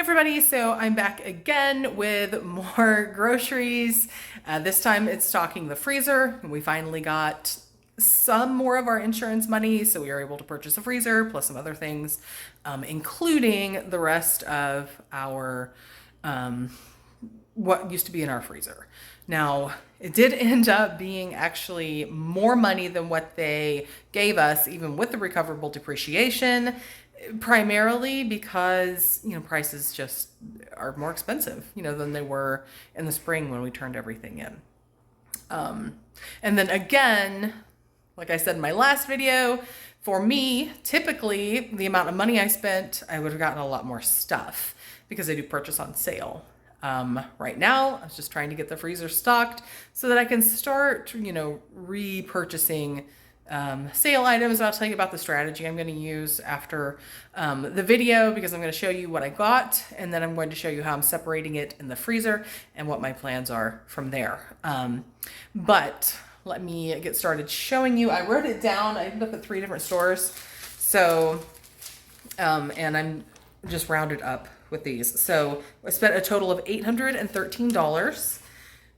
Everybody, so I'm back again with more groceries. This time it's stocking the freezer. We finally got some more of our insurance money, so we were able to purchase a freezer plus some other things, including the rest of our what used to be in our freezer. Now, it did end up being actually more money than what they gave us, even with the recoverable depreciation, primarily because, prices just are more expensive, than they were in the spring when we turned everything in. And then again, like I said in my last video, for me, typically the amount of money I spent, I would have gotten a lot more stuff because I do purchase on sale. Right now, I was just trying to get the freezer stocked so that I can start, repurchasing sale items. I'll tell you about the strategy I'm going to use after the video, because I'm going to show you what I got, and then I'm going to show you how I'm separating it in the freezer and what my plans are from there. But let me get started showing you. I wrote it down. I ended up at 3 different stores. So, and I'm just rounded up with these. So I spent a total of $813.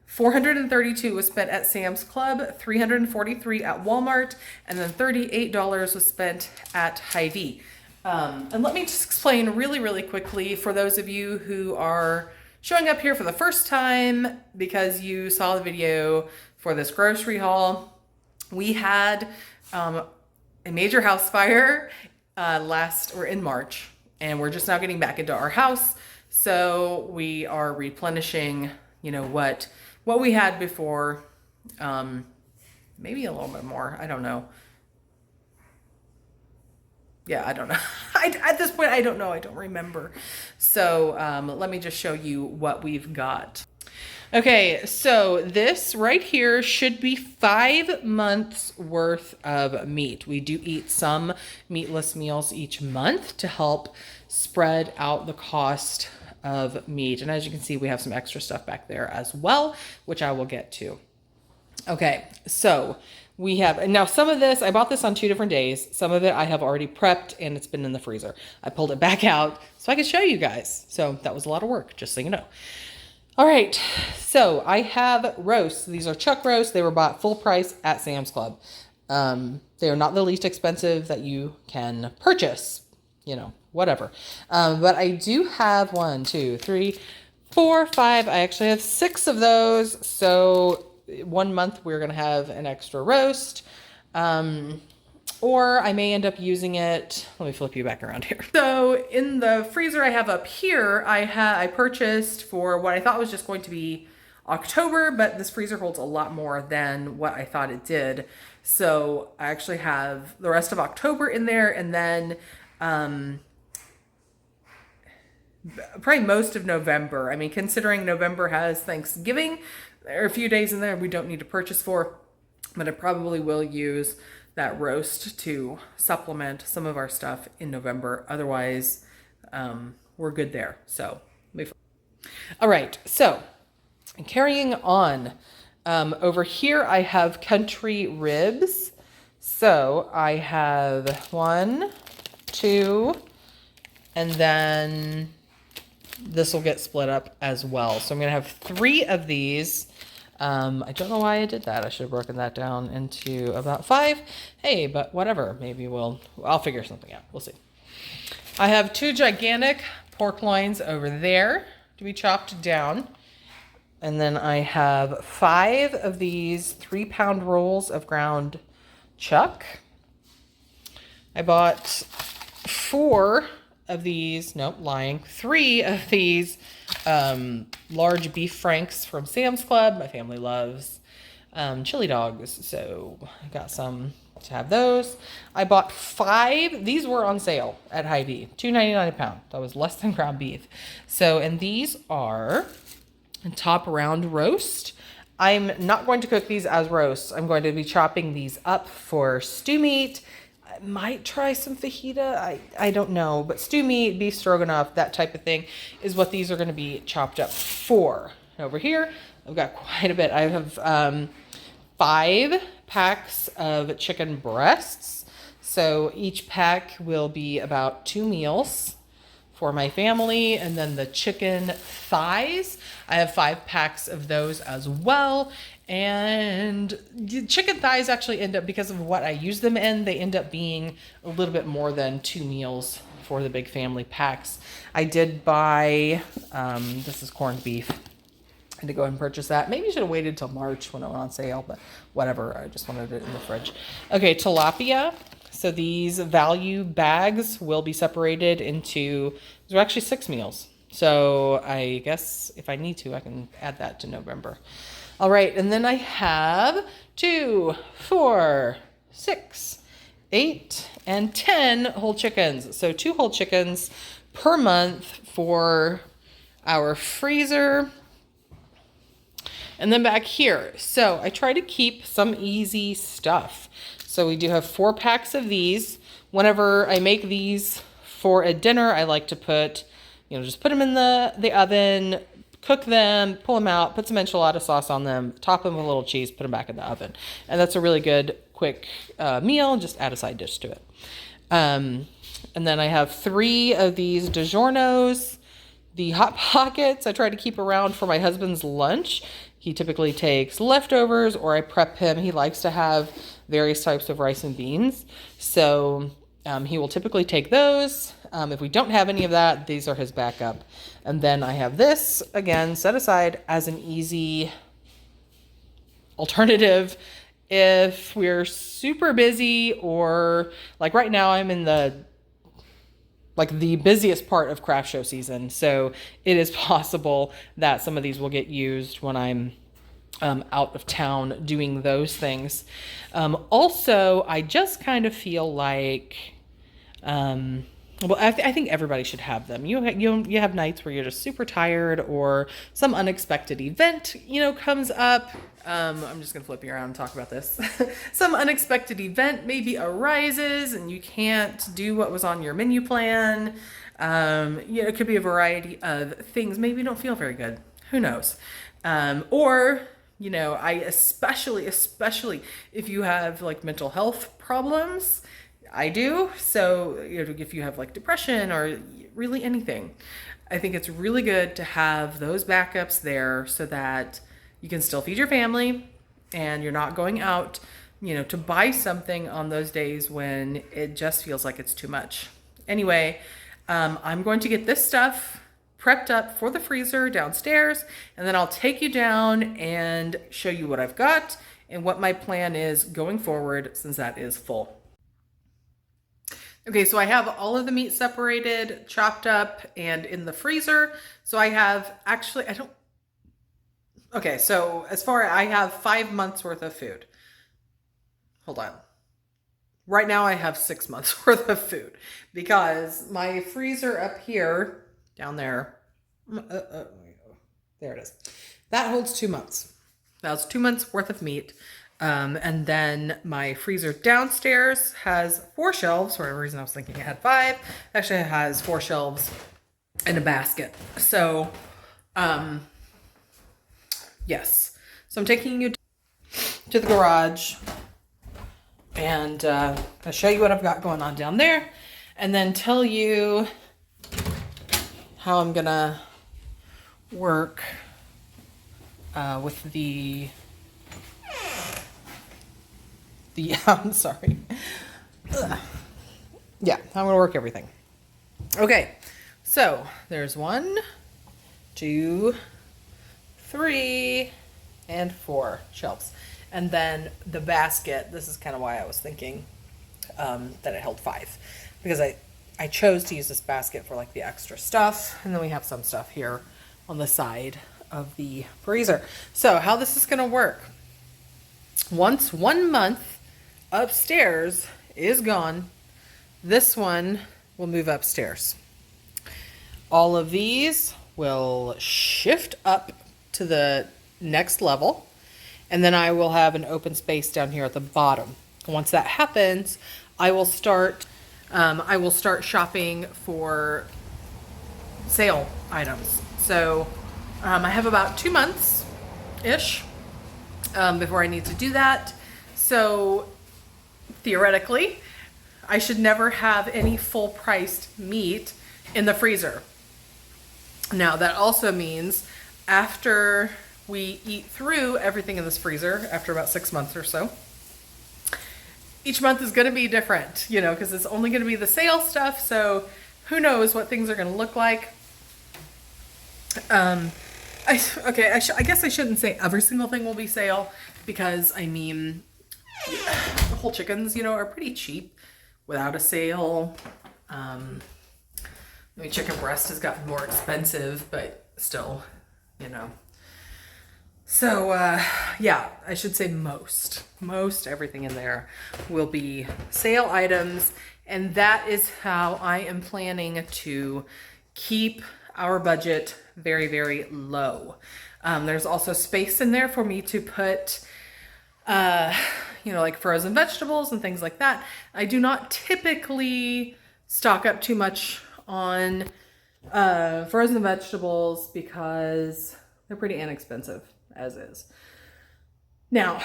$432 was spent at Sam's Club, $343 at Walmart, and then $38 was spent at Hy-Vee. And let me just explain really, really quickly for those of you who are showing up here for the first time because you saw the video for this grocery haul. We had a major house fire in March, and we're just now getting back into our house. So we are replenishing, what we had before, maybe a little bit more. I don't know. Yeah, I don't know. At this point, I don't know. I don't remember. So let me just show you what we've got. Okay, so this right here should be 5 months worth of meat. We do eat some meatless meals each month to help spread out the cost of meat. And as you can see, we have some extra stuff back there as well, which I will get to. Okay, so we have, and now some of this, I bought this on 2 different days. Some of it I have already prepped and it's been in the freezer. I pulled it back out so I could show you guys. So that was a lot of work, just so you know. All right, so I have roasts. These are chuck roasts. They were bought full price at Sam's Club. They are not the least expensive that you can purchase, whatever. But I do have 1, 2, 3, 4, 5. I actually have 6 of those. So 1 month we're going to have an extra roast. Or I may end up using it. Let me flip you back around here. So in the freezer I have up here, I purchased for what I thought was just going to be October, but this freezer holds a lot more than what I thought it did. So I actually have the rest of October in there, and then probably most of November. I mean, considering November has Thanksgiving, there are a few days in there we don't need to purchase for, but I probably will use that roast to supplement some of our stuff in November. Otherwise, we're good there. So, all right. So, carrying on, over here I have country ribs. So I have 1, 2, and then this will get split up as well. So I'm going to have 3 of these. I don't know why I did that. I should have broken that down into about 5. Hey, but whatever. Maybe I'll figure something out. We'll see. I have 2 gigantic pork loins over there to be chopped down. And then I have 5 of these 3-pound rolls of ground chuck. I bought 4 of these, nope, lying, 3 of these large beef franks from Sam's Club. My family loves chili dogs, so I got some to have those. I bought 5. These were on sale at Hy-Vee, $2.99 a pound. That was less than ground beef. So, and these are top round roast. I'm not going to cook these as roasts. I'm going to be chopping these up for stew meat. I might try some fajita. I don't know, but stew meat, beef stroganoff, that type of thing is what these are going to be chopped up for. Over here, I've got quite a bit. I have 5 packs of chicken breasts. So each pack will be about 2 meals for my family. And then the chicken thighs, I have 5 packs of those as well. And chicken thighs actually end up, because of what I use them in, they end up being a little bit more than 2 meals for the big family packs. I did buy, this is corned beef. I had to go ahead and purchase that. Maybe I should have waited till March when it went on sale, but whatever. I just wanted it in the fridge. Okay, tilapia. So these value bags will be separated into, these are actually 6 meals. So I guess if I need to, I can add that to November. All right, and then I have 2, 4, 6, 8, and 10 whole chickens. So 2 whole chickens per month for our freezer. And then back here, so I try to keep some easy stuff. So we do have 4 packs of these. Whenever I make these for a dinner, I like to put, just put them in the oven, cook them, pull them out, put some enchilada sauce on them, top them with a little cheese, put them back in the oven. And that's a really good, quick meal. Just add a side dish to it. And then I have 3 of these DiGiorno's. The Hot Pockets I try to keep around for my husband's lunch. He typically takes leftovers, or I prep him. He likes to have various types of rice and beans. So he will typically take those. If we don't have any of that, these are his backup. And then I have this, again, set aside as an easy alternative if we're super busy, or like right now I'm in the busiest part of craft show season. So it is possible that some of these will get used when I'm out of town doing those things. Also, I just kind of feel like, I think everybody should have them. You have nights where you're just super tired, or some unexpected event, comes up. I'm just gonna flip you around and talk about this. Some unexpected event maybe arises and you can't do what was on your menu plan. It could be a variety of things. Maybe you don't feel very good. Who knows? Or I especially if you have like mental health problems. I do. So if you have like depression or really anything, I think it's really good to have those backups there so that you can still feed your family and you're not going out, to buy something on those days when it just feels like it's too much. Anyway, I'm going to get this stuff prepped up for the freezer downstairs, and then I'll take you down and show you what I've got and what my plan is going forward, since that is full. Okay, so I have all of the meat separated, chopped up, and in the freezer. So I have, actually, okay, so I have 5 months worth of food. Hold on. Right now I have 6 months worth of food, because my freezer up here, down there, there it is. That holds 2 months. That's 2 months worth of meat. And then my freezer downstairs has 4 shelves. For whatever reason, I was thinking it had 5. Actually, it has 4 shelves and a basket. So, yes. So I'm taking you to the garage, and I'll show you what I've got going on down there, and then tell you how I'm gonna work with the I'm sorry. Yeah, I'm gonna work everything. Okay, so there's 1, 2, 3, and 4 shelves. And then the basket, this is kind of why I was thinking that it held 5. Because I chose to use this basket for like the extra stuff. And then we have some stuff here on the side of the freezer. So how this is gonna work. Once 1 month upstairs is gone, this one will move upstairs. All of these will shift up to the next level, and then I will have an open space down here at the bottom. Once that happens, I will start shopping for sale items. So I have about 2 months ish before I need to do that. So theoretically, I should never have any full priced meat in the freezer. Now that also means after we eat through everything in this freezer, after about 6 months or so, each month is going to be different, you know, because it's only going to be the sale stuff. So who knows what things are going to look like. I guess I shouldn't say every single thing will be sale, because I mean, the whole chickens, you know, are pretty cheap without a sale. I mean, chicken breast has gotten more expensive, but still, you know. So, yeah, I should say most everything in there will be sale items. And that is how I am planning to keep our budget very, very low. There's also space in there for me to put, you know, like frozen vegetables and things like that. I do not typically stock up too much on frozen vegetables because they're pretty inexpensive as is. Now,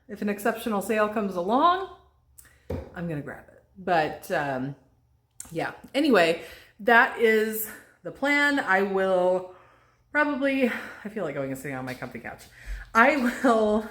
if an exceptional sale comes along, I'm gonna grab it. But yeah, anyway, that is the plan. I will probably, I feel like going and sitting on my comfy couch. I will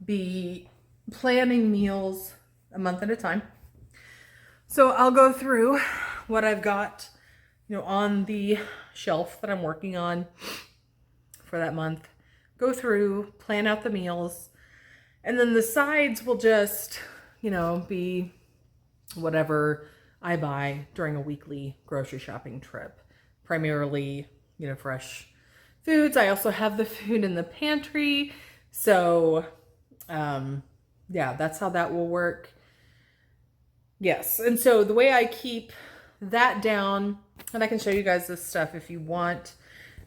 be planning meals a month at a time. So I'll go through what I've got, you know, on the shelf that I'm working on for that month. Go through, plan out the meals, and then the sides will just, you know, be whatever I buy during a weekly grocery shopping trip. Primarily, you know, fresh foods. I also have the food in the pantry. So, yeah, that's how that will work. Yes, and so the way I keep that down, and I can show you guys this stuff if you want.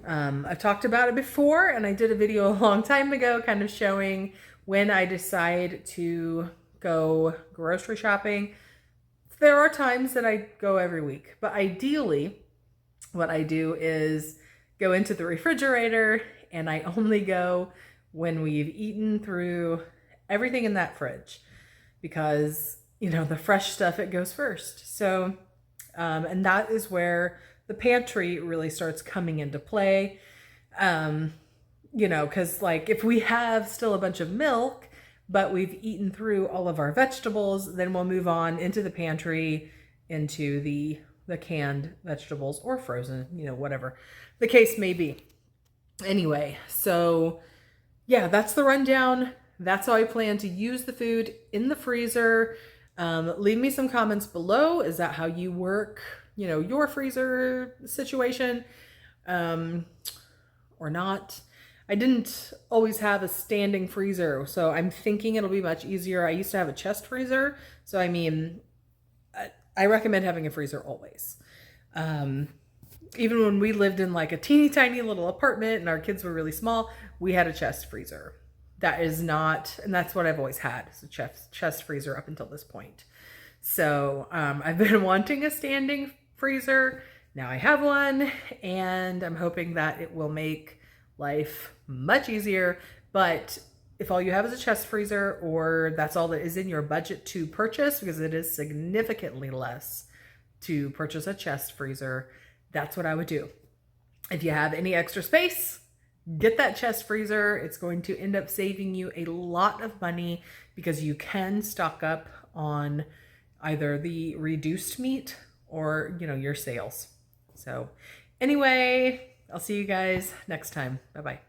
I've talked about it before, and I did a video a long time ago kind of showing when I decide to go grocery shopping. There are times that I go every week, but ideally what I do is go into the refrigerator, and I only go when we've eaten through everything in that fridge, because, you know, the fresh stuff, it goes first. So, and that is where the pantry really starts coming into play. You know, because like if we have still a bunch of milk, but we've eaten through all of our vegetables, then we'll move on into the pantry, into the canned vegetables or frozen, you know, whatever the case may be. Anyway, so yeah, that's the rundown. That's how I plan to use the food in the freezer. Leave me some comments below. Is that how you work, you know, your freezer situation, or not? I didn't always have a standing freezer, so I'm thinking it'll be much easier. I used to have a chest freezer, so I mean, I recommend having a freezer always. Even when we lived in like a teeny tiny little apartment and our kids were really small, we had a chest freezer. That is not, and that's what I've always had, is a chest freezer up until this point. So I've been wanting a standing freezer. Now I have one, and I'm hoping that it will make life much easier. But if all you have is a chest freezer, or that's all that is in your budget to purchase, because it is significantly less to purchase a chest freezer, that's what I would do. If you have any extra space, get that chest freezer. It's going to end up saving you a lot of money, because you can stock up on either the reduced meat or, you know, your sales. So anyway, I'll see you guys next time. Bye-bye.